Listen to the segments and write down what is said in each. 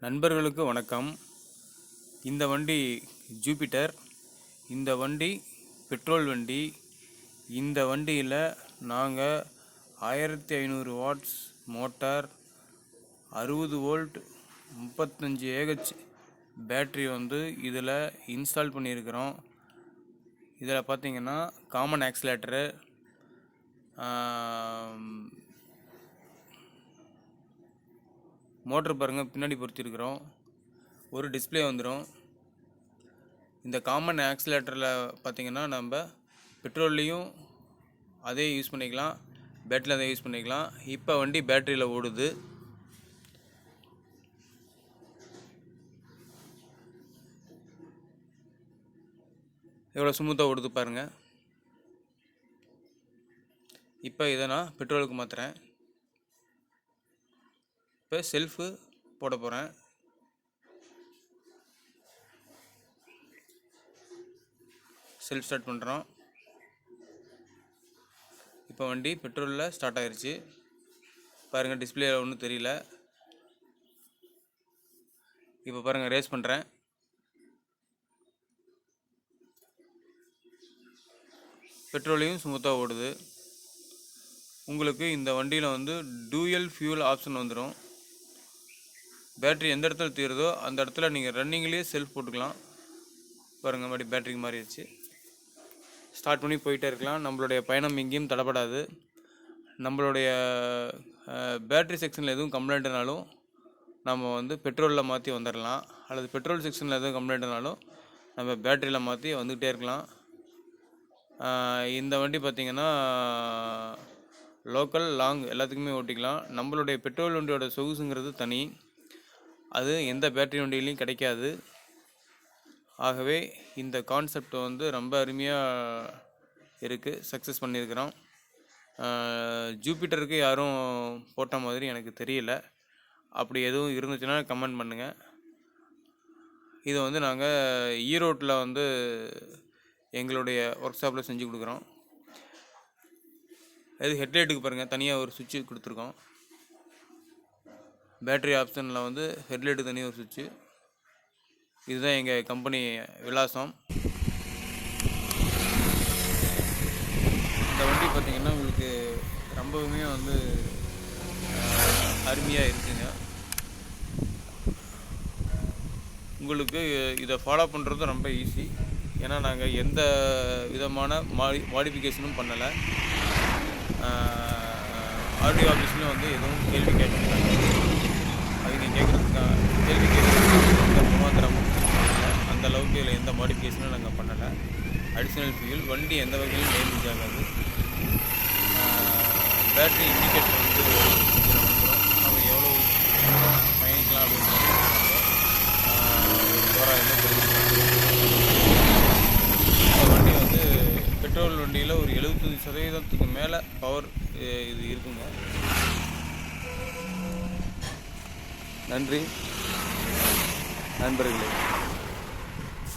நண்பர்களுக்கு வணக்கம். இந்த வண்டி ஜூபிட்டர். இந்த வண்டி பெட்ரோல் வண்டி. இந்த வண்டியில் நாங்கள் 1500 watts motor, 60 volt, 35 AH battery இதில் இன்ஸ்டால் பண்ணியிருக்கிறோம். இதில் பார்த்தீங்கன்னா காமன் ஆக்சிலேட்டரு, மோட்டர் பாருங்கள் பின்னாடி பொருத்திருக்கிறோம். ஒரு டிஸ்பிளே வந்துடும். இந்த காமன் ஆக்சிலேட்டரில் பார்த்திங்கன்னா நம்ம பெட்ரோல்லையும் அதே யூஸ் பண்ணிக்கலாம், பேட்டரியில் அதே யூஸ் பண்ணிக்கலாம். இப்போ வண்டி பேட்டரியில் ஓடுது. எவ்வளோ ஸ்மூத்தாக ஓடுது பாருங்கள். இப்போ இதை நான் பெட்ரோலுக்கு மாற்றுறேன். இப்போ செல்ஃபு போட போகிறேன். செல்ஃப் ஸ்டார்ட் பண்ணுறோம். இப்போ வண்டி பெட்ரோலில் ஸ்டார்ட் ஆகிருச்சு பாருங்கள். டிஸ்பிளே ஒன்றும் தெரியல. இப்போ பாருங்கள், ரேஸ் பண்ணுறேன். பெட்ரோலையும் ஸ்மூத்தாக ஓடுது. உங்களுக்கு இந்த வண்டியில் டூயல் ஃபியூல் ஆப்ஷன் வந்துடும். பேட்ரி எந்த இடத்துல தீருதோ அந்த இடத்துல நீங்கள் ரன்னிங்லேயே செல்ஃப் போட்டுக்கலாம். பாருங்கள், மறுபடி பேட்டரிக்கு மாறிடுச்சு. ஸ்டார்ட் பண்ணி போயிட்டே இருக்கலாம். நம்மளுடைய பயணம் எங்கேயும் தடைப்படாது. நம்மளுடைய பேட்ரி செக்ஷனில் எதுவும் கம்ப்ளைண்ட்னாலும் நம்ம பெட்ரோலில் மாற்றி வந்துடலாம். அல்லது பெட்ரோல் செக்ஷனில் எதுவும் கம்ப்ளைண்ட்னாலும் நம்ம பேட்டரியில் மாற்றி வந்துக்கிட்டே இருக்கலாம். இந்த வண்டி பார்த்திங்கன்னா லோக்கல், லாங் எல்லாத்துக்குமே ஓட்டிக்கலாம். நம்மளுடைய பெட்ரோல் வண்டியோட சொகுசுங்கிறது தனி. அது எந்த பேட்டரி வண்டியிலையும் கிடைக்காது. ஆகவே இந்த கான்செப்ட் ரொம்ப அருமையாக இருக்குது. சக்ஸஸ் பண்ணியிருக்கிறோம். ஜூபிட்டருக்கு யாரும் போட்ட மாதிரி எனக்கு தெரியல. அப்படி எதுவும் இருந்துச்சுன்னா கமெண்ட் பண்ணுங்கள். இதை நாங்கள் ஈரோட்டில் எங்களுடைய ஒர்க் ஷாப்பில் செஞ்சு கொடுக்குறோம். இது ஹெட்லைட்டுக்கு பாருங்கள், தனியாக ஒரு சுவிட்சு கொடுத்துருக்கோம். பேட்டரி ஆப்ஷனில் ஹெட்லைட்டு தனியாக ஒரு சுவிட்சு. இதுதான் எங்கள் கம்பெனி விலாசம். இந்த வண்டி பார்த்திங்கன்னா உங்களுக்கு ரொம்பவுமே அருமையாக இருக்குங்க. உங்களுக்கு இதை ஃபாலோ பண்ணுறது ரொம்ப ஈஸி. ஏன்னா நாங்கள் எந்த விதமான மாடிஃபிகேஷனும் பண்ணலை. ஆர்டிஓ ஆஃபீஸ்லையும் எதுவும் கேள்வி கேட்கணும். அவங்க கேள்வி கேட்குறதுக்கு எந்த முகாந்திரமும் இல்லை. அந்த அளவுக்கு இதில் எந்த மாடிஃபிகேஷனும் நாங்கள் பண்ணலை. அடிஷ்னல் ஃபியூல் வண்டி எந்த வகையிலும் டேமேஜ் ஆகாது. பேட்ரி இண்டிகேட்டர் இதில் வந்துடும். நம்ம எவ்வளோ பயணிக்கலாம் அப்படின்றது தோராயமாக தெரிஞ்சுக்கலாம். இந்த வண்டி பெட்ரோல் வண்டியில் ஒரு 75% மேலே பவர் இது இருக்குங்க. நன்றி நண்பர்களே.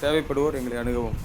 தேவைப்படுவோர் எங்களை அணுகவும்.